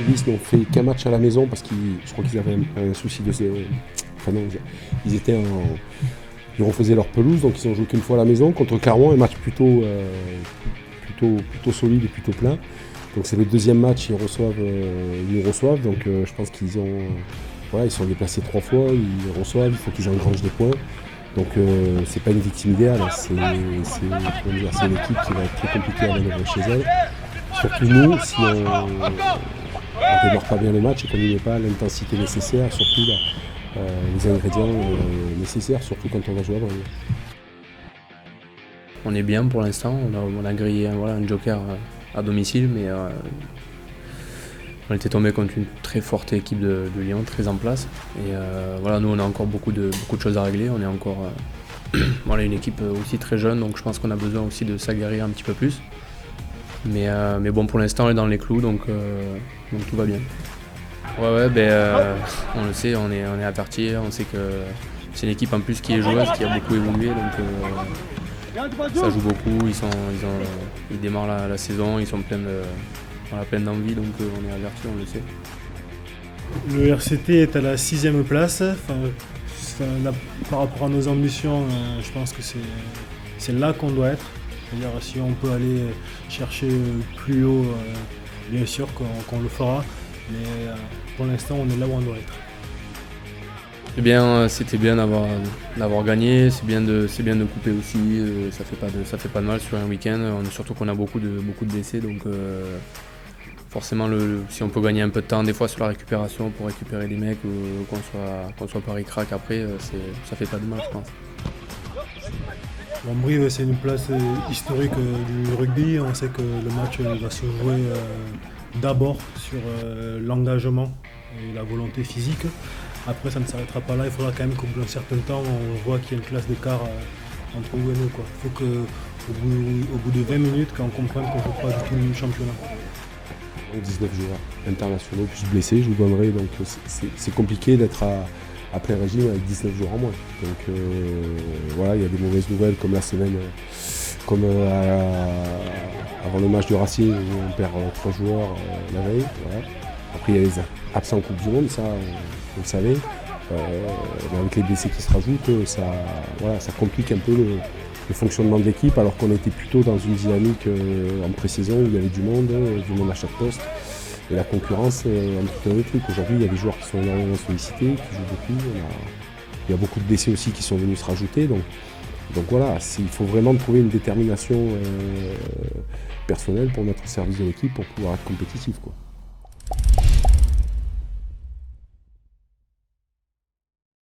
Nice n'ont fait qu'un match à la maison parce que je crois qu'ils avaient un souci de... Enfin non, ils étaient en... Ils refaisaient leur pelouse, donc ils ont joué qu'une fois à la maison contre Clermont, un match plutôt solide et plutôt plein. Donc c'est le deuxième match, ils nous reçoivent, donc je pense qu'ils ont... Voilà, ils sont déplacés 3 fois, ils reçoivent, il faut qu'ils engrangent des points. Donc c'est pas une victime idéale, hein. C'est une équipe qui va être très compliquée à manœuvrer chez elle. Surtout nous, si on ne démarre pas bien le match et qu'on n'y met pas l'intensité nécessaire, surtout les ingrédients nécessaires, surtout quand on va jouer à Brest. On est bien pour l'instant, on a grillé un joker à domicile, mais on était tombé contre une très forte équipe de Lyon, très en place. Et nous on a encore beaucoup de choses à régler. On est encore une équipe aussi très jeune, donc je pense qu'on a besoin aussi de s'aguerrir un petit peu plus. Mais bon, pour l'instant on est dans les clous, donc tout va bien. On le sait, on est averti, on sait que c'est une équipe en plus qui est joueuse, qui a beaucoup évolué, donc ça joue beaucoup, ils démarrent la saison, ils sont pleins d'envie, donc on est averti, on le sait. Le RCT est à la 6e place. Par rapport à nos ambitions, je pense que c'est là qu'on doit être. C'est-à-dire si on peut aller chercher plus haut, bien sûr qu'on le fera, mais pour l'instant on est là où on doit être. C'était bien d'avoir gagné, c'est bien de couper aussi, ça fait pas de mal sur un week-end, surtout qu'on a beaucoup de blessés, donc forcément si on peut gagner un peu de temps des fois sur la récupération pour récupérer les mecs ou qu'on soit pas ric-rac après, ça fait pas de mal je pense. Brive, c'est une place historique du rugby. On sait que le match va se jouer d'abord sur l'engagement et la volonté physique. Après, ça ne s'arrêtera pas là. Il faudra quand même qu'au bout d'un certain temps, on voit qu'il y a une classe d'écart entre vous et nous. Il faut qu'au bout de 20 minutes, qu'on comprenne qu'on ne joue pas du tout le même championnat. 19 joueurs internationaux plus blessés, je vous donnerai, donc c'est compliqué d'être à plein régime avec 19 jours en moins. Donc il y a des mauvaises nouvelles comme la semaine, avant le match de Racing où on perd 3 joueurs la veille. Voilà. Après il y a les absents en Coupe du Monde, ça vous le savez. Avec les blessés qui se rajoutent, ça complique un peu le fonctionnement de l'équipe alors qu'on était plutôt dans une dynamique en pré-saison où il y avait du monde à chaque poste. Et la concurrence entre les trucs. Aujourd'hui, il y a des joueurs qui sont énormément sollicités, qui jouent beaucoup. Il y a beaucoup de blessés aussi qui sont venus se rajouter. Donc voilà, il faut vraiment trouver une détermination personnelle pour mettre au service de l'équipe pour pouvoir être compétitif, quoi.